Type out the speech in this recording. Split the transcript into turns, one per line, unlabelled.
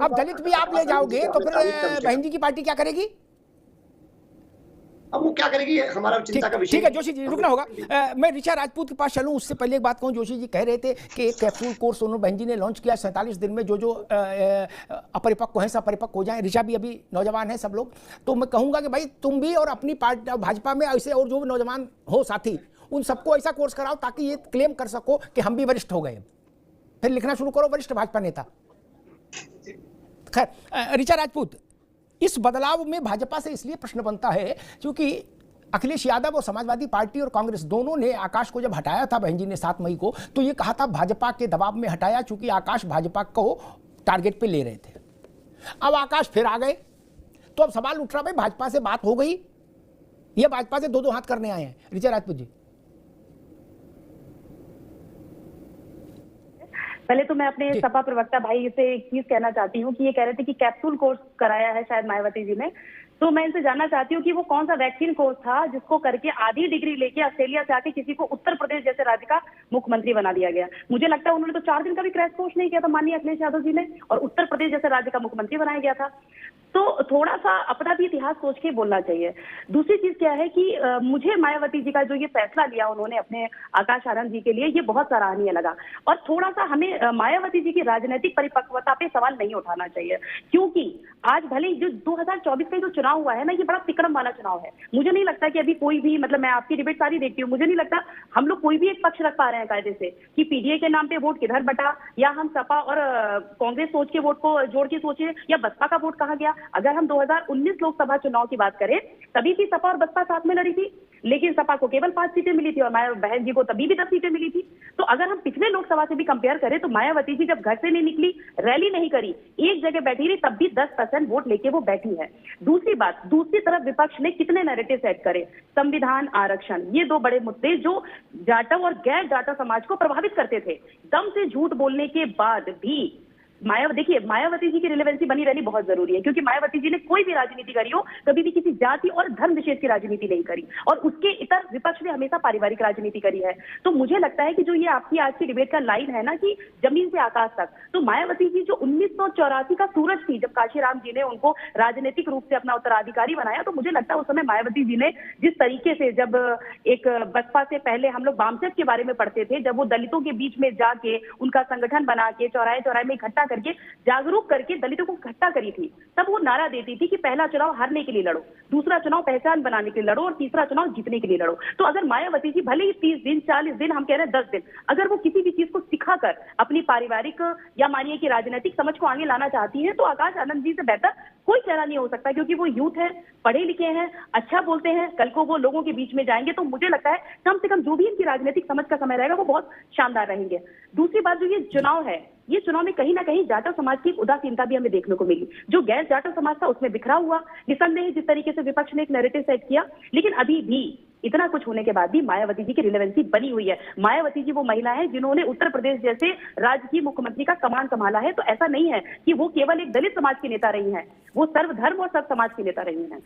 अब दलित भी आप ले जाओगे तो फिर बहन जी की पार्टी क्या करेगी?
अब वो क्या करेगी हमारा चिंता का विषय।
ठीक है जोशी जी, रुकना होगा। मैं ऋचा राजपूत के पास चलूं उससे पहले एक बात कहूं। जोशी जी कह रहे थे कि एक कैप्सूल कोर्स सोनू बहन जी ने लॉन्च किया, 47 दिन में जो अपरिपक्व हैं सब परिपक्व हो जाएं। ऋचा भी अभी नौजवान है सब लोग, तो मैं कहूंगा कि भाई तुम भी और अपनी पार्टी भाजपा में ऐसे और जो भी नौजवान हो साथी, उन सबको ऐसा कोर्स कराओ ताकि ये क्लेम कर सको कि हम भी वरिष्ठ हो गए। फिर लिखना शुरू करो वरिष्ठ भाजपा नेता। खैर ऋचा राजपूत, इस बदलाव में भाजपा से इसलिए प्रश्न बनता है क्योंकि अखिलेश यादव और समाजवादी पार्टी और कांग्रेस दोनों ने आकाश को जब हटाया था बहन जी ने 7 मई को, तो ये कहा था भाजपा के दबाव में हटाया क्योंकि आकाश भाजपा को टारगेट पे ले रहे थे। अब आकाश फिर आ गए, तो अब सवाल उठ रहा भाई भाजपा से बात हो गई या भाजपा से दो हाथ करने आए हैं? ऋचा राजपूत जी।
पहले तो मैं अपने सपा प्रवक्ता भाई से एक चीज कहना चाहती हूँ कि ये कह रहे थे कि कैप्सूल कोर्स कराया है शायद मायावती जी ने, तो मैं इनसे जानना चाहती हूँ कि वो कौन सा वैक्सीन कोर्स था जिसको करके आधी डिग्री लेके ऑस्ट्रेलिया से आके किसी को उत्तर प्रदेश जैसे राज्य का मुख्यमंत्री बना दिया गया। मुझे लगता है उन्होंने तो 4 दिन का भी क्रैश कोर्स नहीं किया था माननीय अखिलेश यादव जी ने, और उत्तर प्रदेश जैसे राज्य का मुख्यमंत्री बनाया गया था। तो थोड़ा सा अपना भी इतिहास सोच के बोलना चाहिए। दूसरी चीज क्या है कि मुझे मायावती जी का जो ये फैसला लिया उन्होंने अपने आकाश आनंद जी के लिए, ये बहुत सराहनीय लगा। और थोड़ा सा हमें मायावती जी की राजनीतिक परिपक्वता पे सवाल नहीं उठाना चाहिए, क्योंकि आज भले जो 2024 का जो चुनाव हुआ है ना, ये बड़ा तिकड़म वाला चुनाव है। मुझे नहीं लगता कि अभी कोई भी, मतलब मैं आपकी डिबेट सारी देखती हूँ, मुझे नहीं लगता हम लोग कोई भी एक पक्ष रख पा रहे हैं कायदे से कि पीडीए के नाम पे वोट किधर बटा, या हम सपा और कांग्रेस सोच के वोट को जोड़ के सोचे, या बसपा का वोट कहाँ गया। अगर हम 2019 लोकसभा चुनाव की बात करें, तभी भी सपा और बसपा साथ में लड़ी थी, लेकिन सपा को केवल 5 सीटें मिली थी और माया बहन जी को तभी भी 10 सीटें मिली थी। तो अगर हम पिछले लोकसभा से भी कंपेयर करें तो मायावती जी जब घर से नहीं निकली, रैली नहीं करी, एक जगह बैठी रही, तब भी 10% वोट लेके वो बैठी है। दूसरी बात, दूसरी तरफ विपक्ष ने कितने नैरेटिव सेट करे, संविधान, आरक्षण, ये 2 बड़े मुद्दे जो जाटव और गैर जाटव समाज को प्रभावित करते थे। दम से झूठ बोलने के बाद भी देखिए मायावती जी की रिलेवेंसी बनी रहनी बहुत जरूरी है, क्योंकि मायावती जी ने कोई भी राजनीति करी हो, कभी भी किसी जाति और धर्म विशेष की राजनीति नहीं करी, और उसके इतर विपक्ष ने हमेशा पारिवारिक राजनीति करी है। तो मुझे लगता है कि जो ये आपकी आज की डिबेट का लाइन है ना कि जमीन से आकाश तक, तो मायावती जी जो 1984 का सूरज थी जब काशीराम जी ने उनको राजनीतिक रूप से अपना उत्तराधिकारी बनाया, तो मुझे लगता है उस समय मायावती जी ने जिस तरीके से, जब एक बसपा से पहले हम लोग वामसेट के बारे में पढ़ते थे, जब वो दलितों के बीच में जाके उनका संगठन बना के चौराहे चौराहे में इकट्ठा करके जागरूक करके दलितों को इकट्ठा करी थी, तब वो नारा देती थी कि पहला चुनाव हारने के लिए लड़ो, दूसरा चुनाव पहचान बनाने के लिए लड़ो, और तीसरा चुनाव जीतने के लिए लड़ो। तो अगर मायावती जी भले ही 30 दिन 40 दिन, हम कह रहे हैं 10 दिन, अगर वो किसी भी चीज को सिखाकर अपनी पारिवारिक या मानिए कि राजनीतिक समझ को आगे लाना चाहती है, तो आकाश आनंद जी से बेहतर कोई चेहरा नहीं हो सकता, क्योंकि वो यूथ है, पढ़े लिखे हैं, अच्छा बोलते हैं, कल को वो लोगों के बीच में जाएंगे, तो मुझे लगता है कम से कम जो भी इनकी राजनीतिक समझ का समय रहेगा वो बहुत शानदार रहेंगे। दूसरी बात, जो ये चुनाव है, ये चुनाव में कहीं ना कहीं जाटव समाज की उदासीनता भी हमें देखने को मिली। जो गैर जाटव समाज था उसमें बिखरा हुआ, निसंदेह जिस तरीके से विपक्ष ने एक नैरेटिव सेट किया, लेकिन अभी भी इतना कुछ होने के बाद भी मायावती जी की रिलेवेंसी बनी हुई है। मायावती जी वो महिला है जिन्होंने उत्तर प्रदेश जैसे राज्य की मुख्यमंत्री का कमान संभाला है। तो ऐसा नहीं है कि वो केवल एक दलित समाज की नेता रही हैं, वो सर्वधर्म और सर्व समाज की नेता रही हैं।